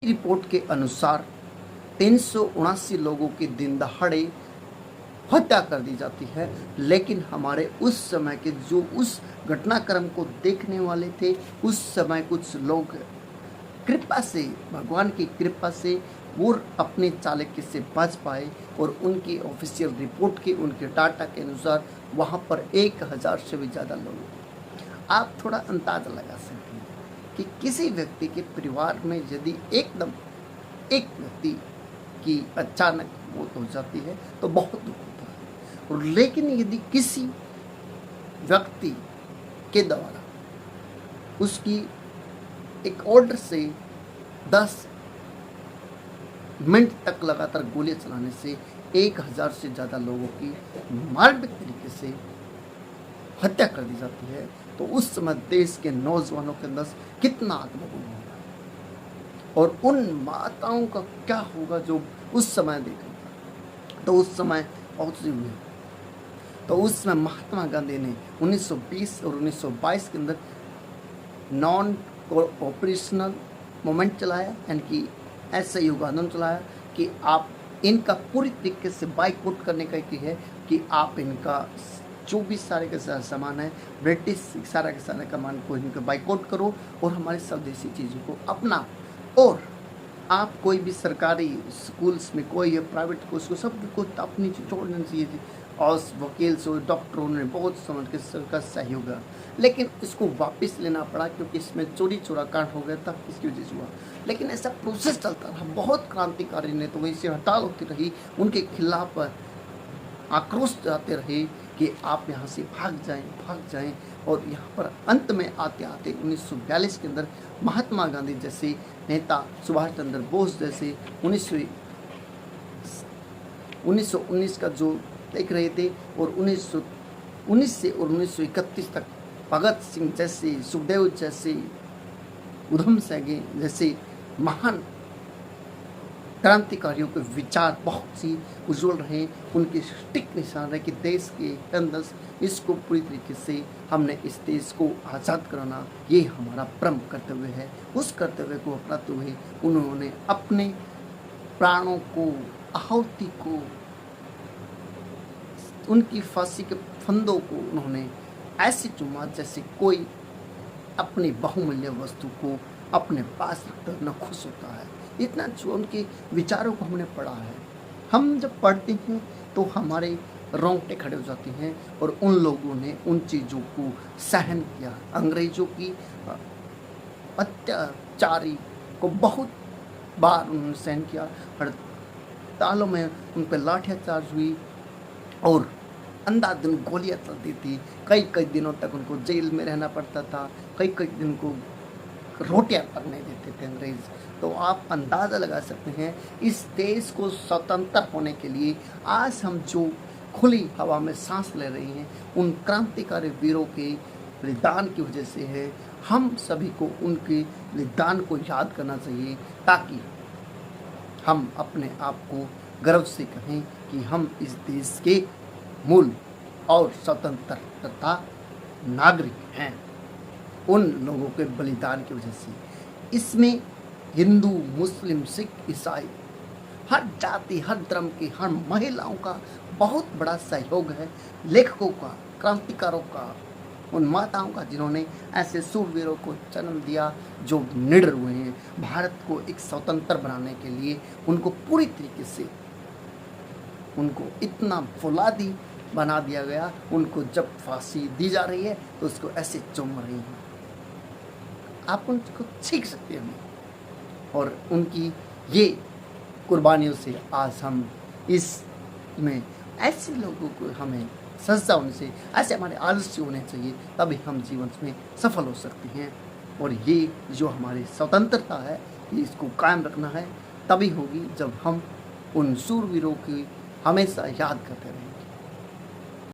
Report के अनुसार 379 लोगों की दिन दहाड़े हत्या कर दी जाती है। लेकिन हमारे उस समय के जो उस घटनाक्रम को देखने वाले थे, उस समय कुछ लोग कृपा से, भगवान की कृपा से वो अपने चालक से बच पाए और उनकी ऑफिशियल रिपोर्ट के, उनके डाटा के अनुसार वहाँ पर 1000 से भी ज़्यादा लोग। आप थोड़ा अंदाज़ा लगा सकते हैं कि किसी व्यक्ति के परिवार में यदि एकदम एक व्यक्ति की अचानक मौत हो जाती है तो बहुत दुख होता है। और लेकिन यदि किसी व्यक्ति के द्वारा उसकी एक ऑर्डर से 10 मिनट तक लगातार गोलियां चलाने से 1000 से ज़्यादा लोगों की मार्मिक तरीके से हत्या कर दी जाती है, तो उस समय देश के नौजवानों के अंदर कितना आत्मबल होगा और उन माताओं का क्या होगा जो उस समय देखा। तो उस समय बहुत सी हुई, तो उस समय महात्मा गांधी ने 1920 और 1922 के अंदर नॉन ऑपरेशनल मूवमेंट चलाया, यानी कि ऐसा युग आंदोलन चलाया कि आप इनका पूरी तरीके से बाइकआउट करने का की है कि आप इनका जो भी सारे के सारे सामान है, ब्रिटिश सारा के सारे सामान को इनका बाइकआउट करो और हमारे स्वदेशी चीज़ों को अपना। और आप कोई भी सरकारी स्कूल्स में, कोई प्राइवेट को, उसको सब को अपनी छोड़नी चाहिए थी। और वकील से, डॉक्टरों ने बहुत समझ के सरकार सहयोग है, लेकिन इसको वापस लेना पड़ा क्योंकि इसमें चोरी चोरा कांड हो गया था, इसकी वजह से हुआ। लेकिन ऐसा प्रोसेस चलता रहा, बहुत क्रांतिकारी ने तो वैसे हड़ताल होती रही, उनके खिलाफ आक्रोश जाते रहे कि आप यहाँ से भाग जाएं। और यहाँ पर अंत में आते आते 1942 के अंदर महात्मा गांधी जैसे नेता, सुभाष चंद्र बोस जैसे 1919 का जो देख रहे थे, और 1919 से और 1931 तक भगत सिंह जैसे, सुखदेव जैसे, उधम सिंह जैसे महान क्रांतिकारियों के विचार बहुत सी उज्जवल रहे। उनके सटीक निशान रहे कि देश के अंदर इसको पूरी तरीके से हमने इस देश को आज़ाद कराना, ये हमारा परम कर्तव्य है। उस कर्तव्य को अपनाते हुए उन्होंने अपने प्राणों को, आहुति को, उनकी फांसी के फंदों को उन्होंने ऐसे चुमा जैसे कोई अपनी बहुमूल्य वस्तु को अपने पास रखकर न खुश होता है। इतना जो उनके विचारों को हमने पढ़ा है, हम जब पढ़ते हैं तो हमारे रोंगटे खड़े हो जाते हैं। और उन लोगों ने उन चीज़ों को सहन किया, अंग्रेज़ों की अत्याचारी को बहुत बार उन्होंने सहन किया। हड़तालों में उन पर लाठीचार्ज हुई और अंधाधुंध गोलियां चलती थी। कई दिनों तक उनको जेल में रहना पड़ता था, कई दिन को रोटियां पकने देते थे अंग्रेज। तो आप अंदाज़ा लगा सकते हैं इस देश को स्वतंत्र होने के लिए आज हम जो खुली हवा में सांस ले रहे हैं, उन क्रांतिकारी वीरों के बलिदान की वजह से है। हम सभी को उनके बलिदान को याद करना चाहिए ताकि हम अपने आप को गर्व से कहें कि हम इस देश के मूल और स्वतंत्रता नागरिक हैं, उन लोगों के बलिदान की वजह से। इसमें हिंदू, मुस्लिम, सिख, ईसाई, हर जाति, हर धर्म की, हर महिलाओं का बहुत बड़ा सहयोग है। लेखकों का, क्रांतिकारों का, उन माताओं का जिन्होंने ऐसे सूरवीरों को जन्म दिया जो निडर हुए हैं। भारत को एक स्वतंत्र बनाने के लिए उनको पूरी तरीके से उनको इतना फौलादी बना दिया गया। उनको जब फांसी दी जा रही है तो उसको ऐसे चूम रही हैं। आप उनको सीख सकते हैं और उनकी ये कुर्बानियों से आज हम इसमें ऐसे लोगों को हमें सजदा होने से, ऐसे हमारे आलस्य होने चाहिए, तभी हम जीवन में सफल हो सकते हैं। और ये जो हमारी स्वतंत्रता है, इसको कायम रखना है, तभी होगी जब हम उन सूरवीरों की हमेशा याद करते रहेंगे।